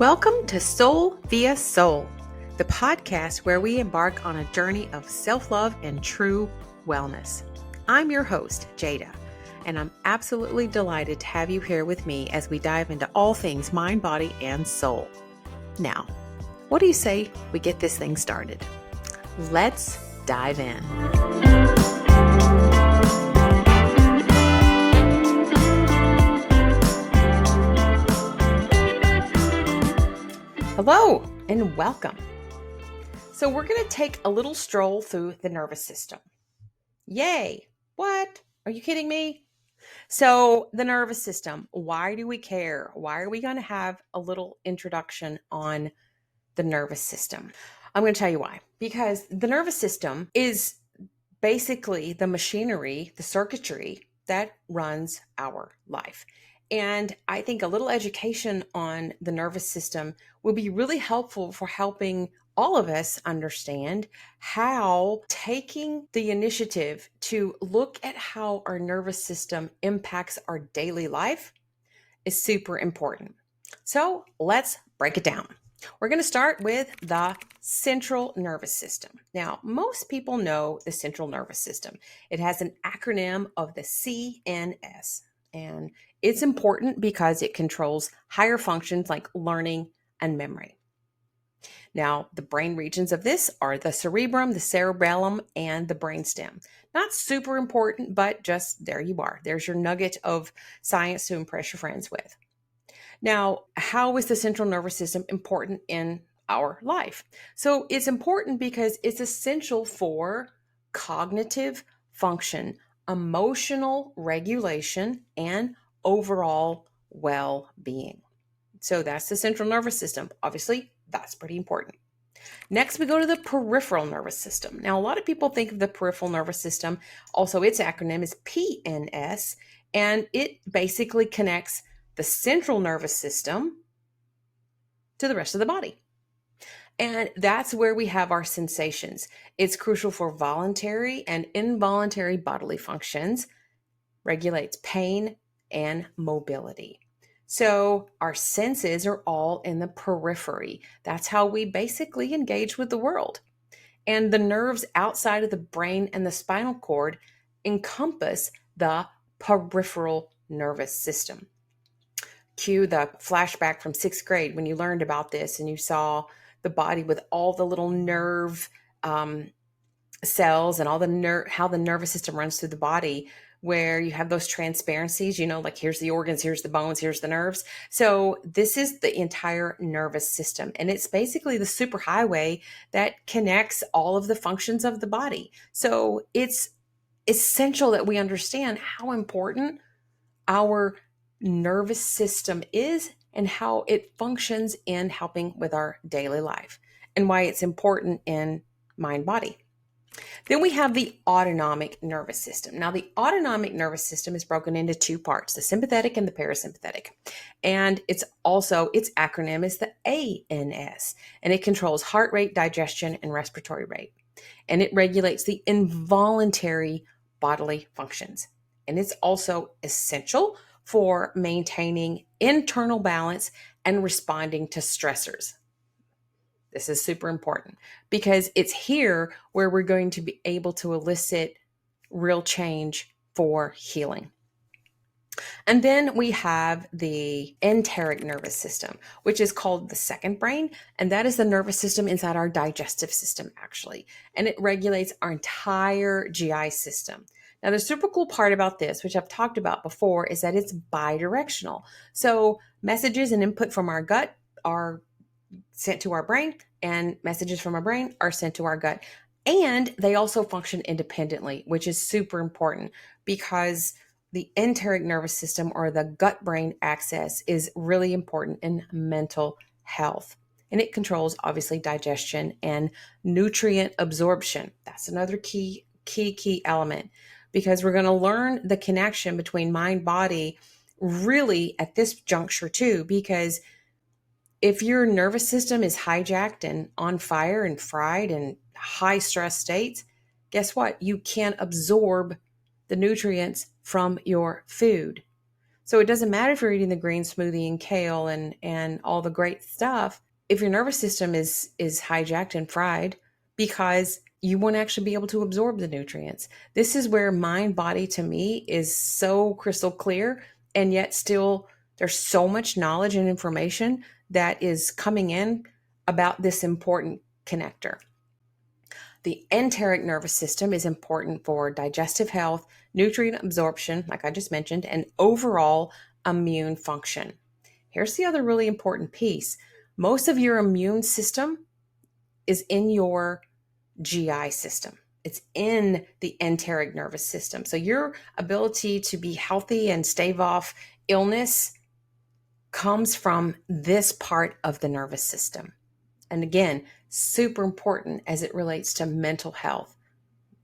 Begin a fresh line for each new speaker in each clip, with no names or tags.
Welcome to Soul via Soul, the podcast where we embark on a journey of self-love and true wellness. I'm your host, Jada, and I'm absolutely delighted to have you here with me as we dive into all things mind, body, and soul. Now, what do you say we get this thing started? Let's dive in. Hello and welcome. So we're going to take a little stroll through the nervous system. Yay! What? Are you kidding me? So the nervous system, why do we care? Why are we going to have a little introduction on the nervous system? I'm going to tell you why. Because the nervous system is basically the machinery, the circuitry that runs our life. And I think a little education on the nervous system will be really helpful for helping all of us understand how taking the initiative to look at how our nervous system impacts our daily life is super important. So let's break it down. We're going to start with the central nervous system. Now, most people know the central nervous system. It has an acronym of the CNS, and it's important because it controls higher functions like learning and memory. Now, the brain regions of this are the cerebrum, the cerebellum, and the brainstem. Not super important, but just there you are. There's your nugget of science to impress your friends with. Now, how is the central nervous system important in our life? So it's important because it's essential for cognitive function, emotional regulation, and overall well-being. So that's the central nervous system. Obviously, that's pretty important. Next, we go to the peripheral nervous system. Now, a lot of people think of the peripheral nervous system, also its acronym is PNS, and it basically connects the central nervous system to the rest of the body. And that's where we have our sensations. It's crucial for voluntary and involuntary bodily functions, regulates pain and mobility. So our senses are all in the periphery. That's how we basically engage with the world. And the nerves outside of the brain and the spinal cord encompass the peripheral nervous system. Cue the flashback from 6th grade when you learned about this and you saw the body with all the little nerve cells and all the how the nervous system runs through the body, where you have those transparencies, like here's the organs, here's the bones, here's the nerves. So this is the entire nervous system. And it's basically the superhighway that connects all of the functions of the body. So it's essential that we understand how important our nervous system is and how it functions in helping with our daily life and why it's important in mind body. Then we have the autonomic nervous system. Now, the autonomic nervous system is broken into two parts, the sympathetic and the parasympathetic. And its acronym is the ANS, and it controls heart rate, digestion, and respiratory rate. And it regulates the involuntary bodily functions. And it's also essential for maintaining internal balance and responding to stressors. This is super important because it's here where we're going to be able to elicit real change for healing. And then we have the enteric nervous system, which is called the second brain. And that is the nervous system inside our digestive system, actually. And it regulates our entire GI system. Now, the super cool part about this, which I've talked about before, is that it's bidirectional. So messages and input from our gut are sent to our brain, and messages from our brain are sent to our gut. And they also function independently, which is super important because the enteric nervous system, or the gut-brain axis, is really important in mental health. And it controls, obviously, digestion and nutrient absorption. That's another key element, because we're going to learn the connection between mind, body, really at this juncture too, because if your nervous system is hijacked and on fire and fried and high stress states, guess what? You can't absorb the nutrients from your food. So it doesn't matter if you're eating the green smoothie and kale and all the great stuff if your nervous system is hijacked and fried, because you won't actually be able to absorb the nutrients. This is where mind body to me is so crystal clear, and yet still there's so much knowledge and information that is coming in about this important connector. The enteric nervous system is important for digestive health, nutrient absorption, like I just mentioned, and overall immune function. Here's the other really important piece. Most of your immune system is in your GI system. It's in the enteric nervous system. So your ability to be healthy and stave off illness comes from this part of the nervous system. And again, super important as it relates to mental health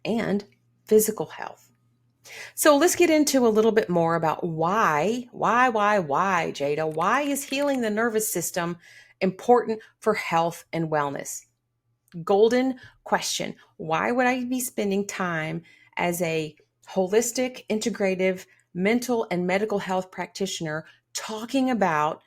and physical health. So let's get into a little bit more about why, Jada? Why is healing the nervous system important for health and wellness? Golden question. Why would I be spending time as a holistic, integrative, mental and medical health practitioner talking about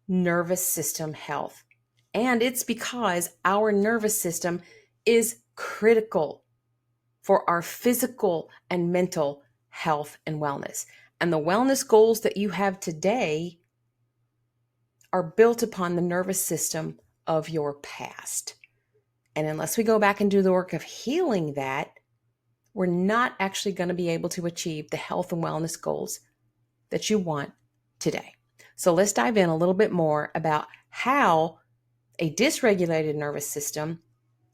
nervous system health? And it's because our nervous system is critical for our physical and mental health and wellness. And the wellness goals that you have today are built upon the nervous system of your past. And unless we go back and do the work of healing that, we're not actually going to be able to achieve the health and wellness goals that you want today. So let's dive in a little bit more about how a dysregulated nervous system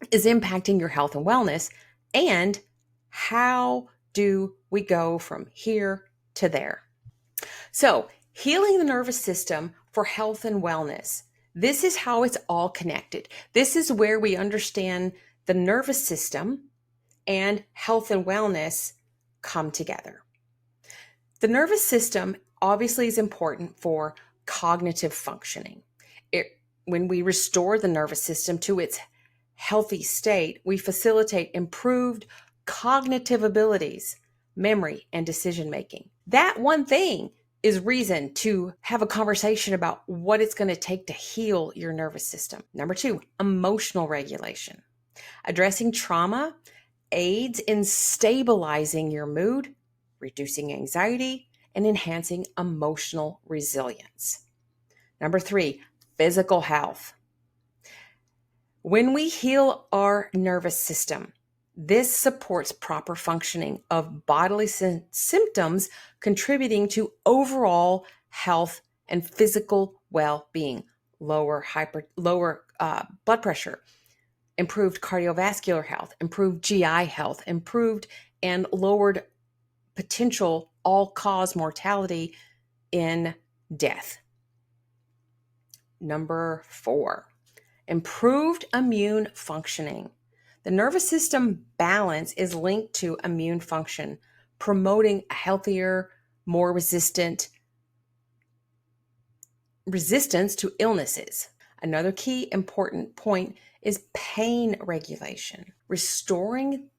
is impacting your health and wellness, and how do we go from here to there. So healing the nervous system for health and wellness. This is how it's all connected. This is where we understand the nervous system and health and wellness come together. The nervous system obviously is important for cognitive functioning. When we restore the nervous system to its healthy state, we facilitate improved cognitive abilities, memory, and decision making. That one thing is reason to have a conversation about what it's going to take to heal your nervous system. Number 2, emotional regulation. Addressing trauma aids in stabilizing your mood, reducing anxiety, and enhancing emotional resilience. Number 3, physical health. When we heal our nervous system, this supports proper functioning of bodily symptoms, contributing to overall health and physical well-being, lower blood pressure, improved cardiovascular health, improved GI health, improved and lowered potential all-cause mortality in death. Number 4, improved immune functioning. The nervous system balance is linked to immune function, promoting a healthier, more resistance to illnesses. Another key important point is pain regulation. Restoring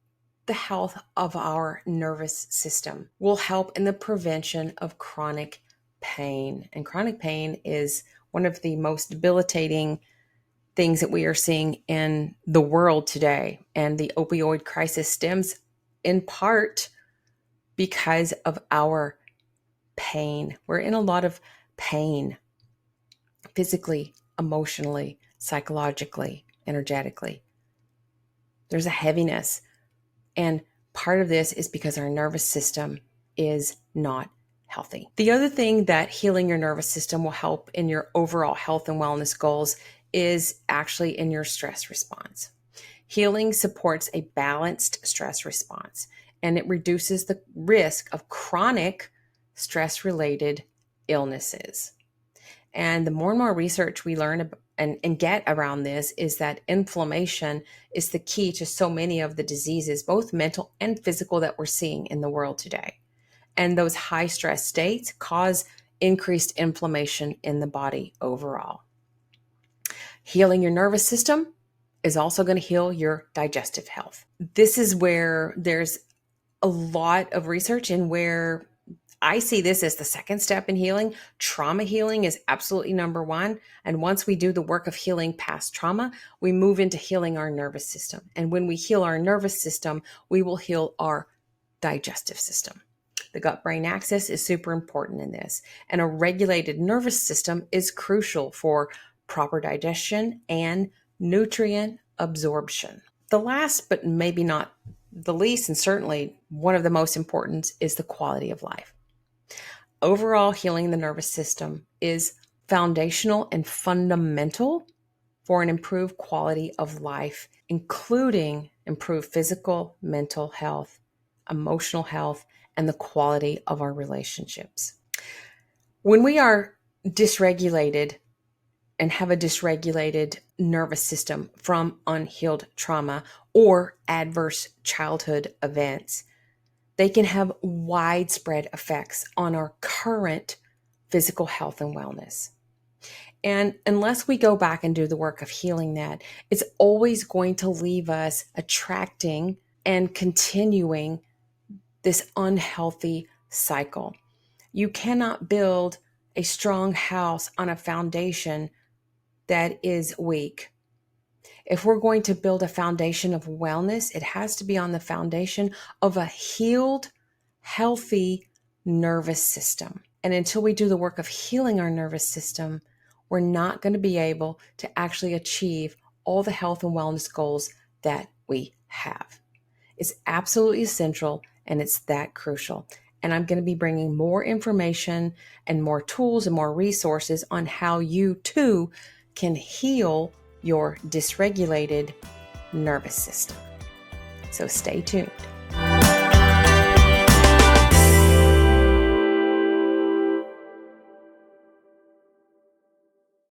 the health of our nervous system will help in the prevention of chronic pain. And chronic pain is one of the most debilitating things that we are seeing in the world today. And the opioid crisis stems in part because of our pain. We're in a lot of pain, physically, emotionally, psychologically, energetically. There's a heaviness. And part of this is because our nervous system is not healthy. The other thing that healing your nervous system will help in your overall health and wellness goals is actually in your stress response. Healing supports a balanced stress response, and it reduces the risk of chronic stress-related illnesses. And the more and more research we learn and get around this is that inflammation is the key to so many of the diseases, both mental and physical, that we're seeing in the world today. And those high stress states cause increased inflammation in the body overall. Healing your nervous system is also going to heal your digestive health. This is where there's a lot of research and where I see this as the second step in healing. Trauma healing is absolutely number one. And once we do the work of healing past trauma, we move into healing our nervous system. And when we heal our nervous system, we will heal our digestive system. The gut-brain axis is super important in this. And a regulated nervous system is crucial for proper digestion and nutrient absorption. The last, but maybe not the least, and certainly one of the most important, is the quality of life. Overall, healing the nervous system is foundational and fundamental for an improved quality of life, including improved physical, mental health, emotional health, and the quality of our relationships. When we are dysregulated and have a dysregulated nervous system from unhealed trauma or adverse childhood events, they can have widespread effects on our current physical health and wellness. And unless we go back and do the work of healing that, it's always going to leave us attracting and continuing this unhealthy cycle. You cannot build a strong house on a foundation that is weak. If we're going to build a foundation of wellness, it has to be on the foundation of a healed, healthy nervous system. And until we do the work of healing our nervous system, we're not going to be able to actually achieve all the health and wellness goals that we have. It's absolutely essential, and it's that crucial. And I'm going to be bringing more information and more tools and more resources on how you too can heal your dysregulated nervous system. So stay tuned.